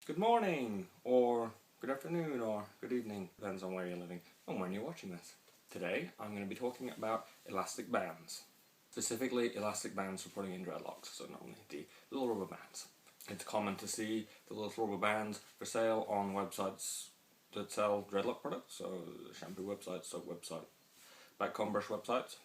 good morning, or good afternoon, or good evening, depends on where you're living and when you're watching this. Today I'm going to be talking about elastic bands, specifically elastic bands for putting in dreadlocks, so not only the little rubber bands. It's common to see the little rubber bands for sale on websites that sell dreadlock products, so shampoo websites, soap websites, backcomb brush websites,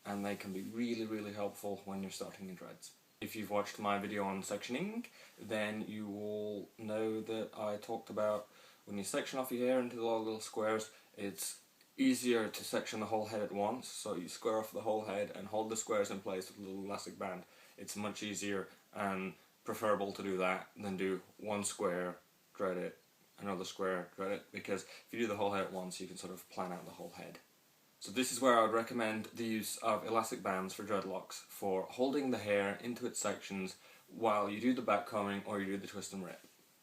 and they can be really helpful when you're starting in dreads. If you've watched my video on sectioning, then you will know that I talked about when you section off your hair into the little squares, it's easier to section the whole head at once, so you square off the whole head and hold the squares in place with a little elastic band. It's much easier and preferable to do that than do one square, dread it, another square, dread it, because if you do the whole head at once you can sort of plan out the whole head. So this is where I would recommend the use of elastic bands for dreadlocks, for holding the hair into its sections while you do the backcombing or you do the twist and rip.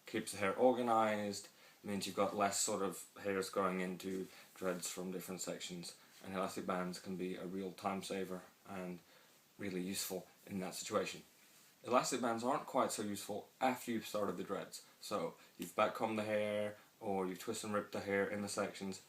Keeps the hair organised, means you've got less sort of hairs going into dreads from different sections, and elastic bands can be a real time saver and really useful in that situation. Elastic bands aren't quite so useful after you've started the dreads, so you've backcombed the hair or you've twist and ripped the hair in the sections.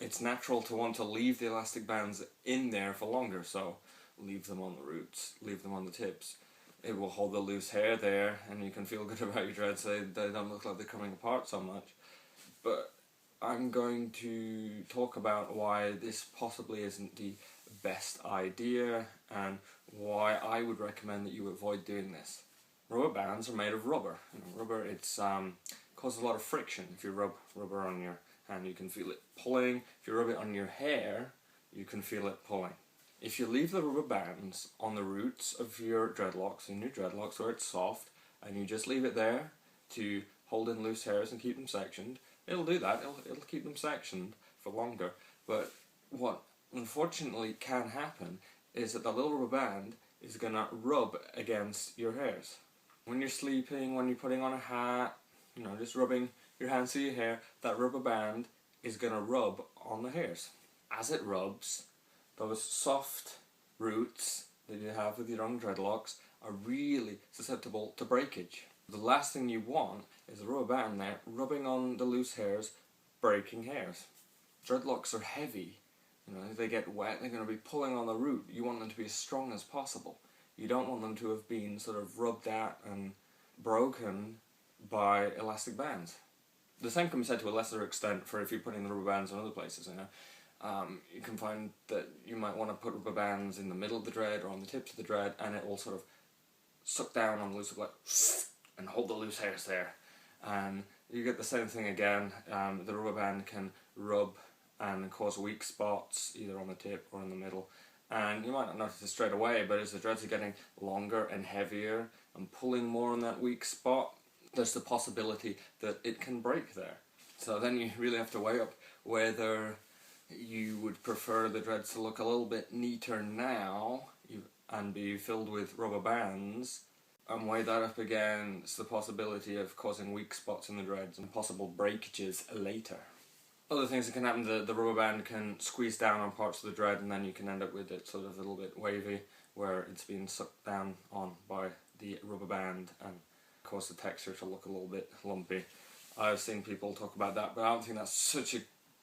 It's natural to want to leave the elastic bands in there for longer, so leave them on the roots, leave them on the tips. It will hold the loose hair there and you can feel good about your dreads, they don't look like they're coming apart so much. But I'm going to talk about why this possibly isn't the best idea and why I would recommend that you avoid doing this. Rubber bands are made of rubber. Rubber, it's causes a lot of friction. If you rub rubber on your hand, you can feel it pulling. If you rub it on your hair, you can feel it pulling. If you leave the rubber bands on the roots of your dreadlocks, in your dreadlocks where it's soft, and you just leave it there to hold in loose hairs and keep them sectioned, it'll do that, it'll keep them sectioned for longer. But what unfortunately can happen is that the little rubber band is going to rub against your hairs. When you're sleeping, when you're putting on a hat, just rubbing your hands through your hair, that rubber band is going to rub on the hairs. As it rubs, those soft roots that you have with your own dreadlocks are really susceptible to breakage. The last thing you want is a rubber band there rubbing on the loose hairs, breaking hairs. Dreadlocks are heavy. If they get wet, they're going to be pulling on the root. You want them to be as strong as possible. You don't want them to have been sort of rubbed at and broken by elastic bands. The same can be said to a lesser extent for if you're putting the rubber bands on other places. You can find that you might want to put rubber bands in the middle of the dread or on the tips of the dread, and it will sort of suck down on the loose, like, and hold the loose hairs there. And you get the same thing again. The rubber band can rub and cause weak spots either on the tip or in the middle. And you might not notice it straight away, but as the dreads are getting longer and heavier and pulling more on that weak spot, there's the possibility that it can break there. So then you really have to weigh up whether you would prefer the dreads to look a little bit neater now and be filled with rubber bands, and weigh that up against the possibility of causing weak spots in the dreads and possible breakages later. Other things that can happen, the rubber band can squeeze down on parts of the dread, and then you can end up with it sort of a little bit wavy where it's being sucked down on by the rubber band and cause the texture to look a little bit lumpy. I've seen people talk about that, but I don't think that's such a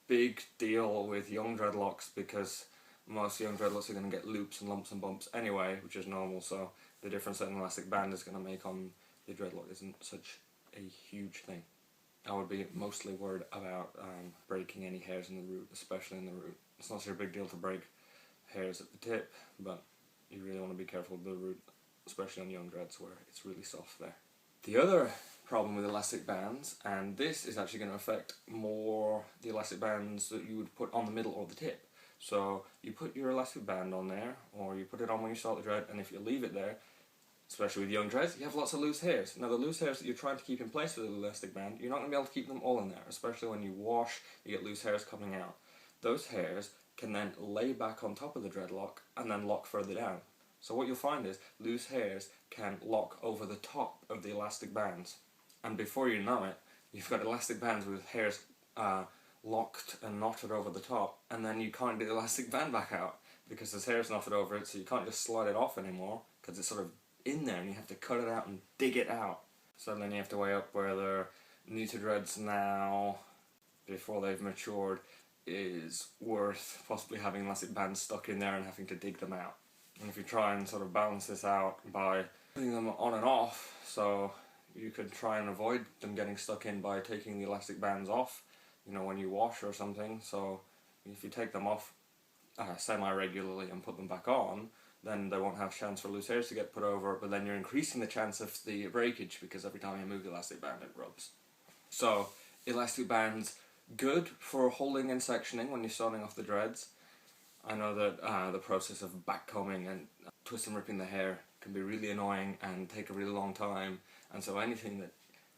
big deal with young dreadlocks, because most young dreadlocks are going to get loops and lumps and bumps anyway, which is normal, so the difference that an elastic band is going to make on the dreadlock isn't such a huge thing. I would be mostly worried about breaking any hairs in the root, especially in the root. It's not such a big deal to break hairs at the tip, but you really want to be careful with the root, especially on young dreads where it's really soft there. The other problem with elastic bands, and this is actually going to affect more the elastic bands that you would put on the middle or the tip. So you put your elastic band on there, or you put it on when you start the dread, and if you leave it there, especially with young dreads, you have lots of loose hairs. Now the loose hairs that you're trying to keep in place with the elastic band, you're not going to be able to keep them all in there, especially when you wash, you get loose hairs coming out. Those hairs can then lay back on top of the dreadlock and then lock further down. So what you'll find is loose hairs can lock over the top of the elastic bands, and before you know it, you've got elastic bands with hairs locked and knotted over the top, and then you can't get the elastic band back out because there's hairs knotted over it, so you can't just slide it off anymore because it's sort of in there and you have to cut it out and dig it out. So then you have to weigh up whether new to dreads now, before they've matured, is worth possibly having elastic bands stuck in there and having to dig them out. And if you try and sort of balance this out by putting them on and off, so you could try and avoid them getting stuck in by taking the elastic bands off, you know, when you wash or something. So if you take them off semi-regularly and put them back on, then they won't have a chance for loose hairs to get put over, but then you're increasing the chance of the breakage because every time you move the elastic band it rubs. So elastic bands, good for holding and sectioning when you're starting off the dreads. I know that the process of backcombing and twist and ripping the hair can be really annoying and take a really long time, and so anything that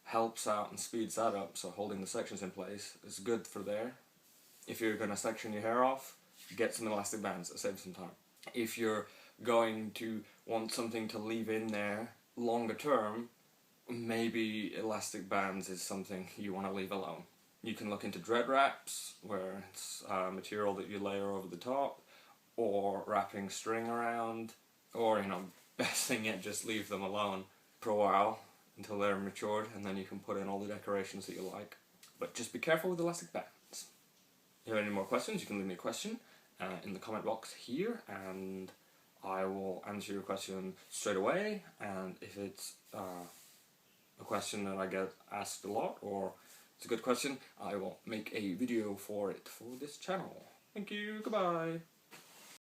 helps out and speeds that up, so holding the sections in place, is good for there. If you're going to section your hair off, get some elastic bands, that saves some time. If you're going to want something to leave in there longer term, maybe elastic bands is something you want to leave alone. You can look into dread wraps, where it's material that you layer over the top, or wrapping string around, or, you know, best thing yet, just leave them alone for a while until they're matured, and then you can put in all the decorations that you like. But just be careful with elastic bands. If you have any more questions, you can leave me a question in the comment box here, and I will answer your question straight away. And if it's a question that I get asked a lot, or it's a good question, I will make a video for it for this channel. Thank you, goodbye.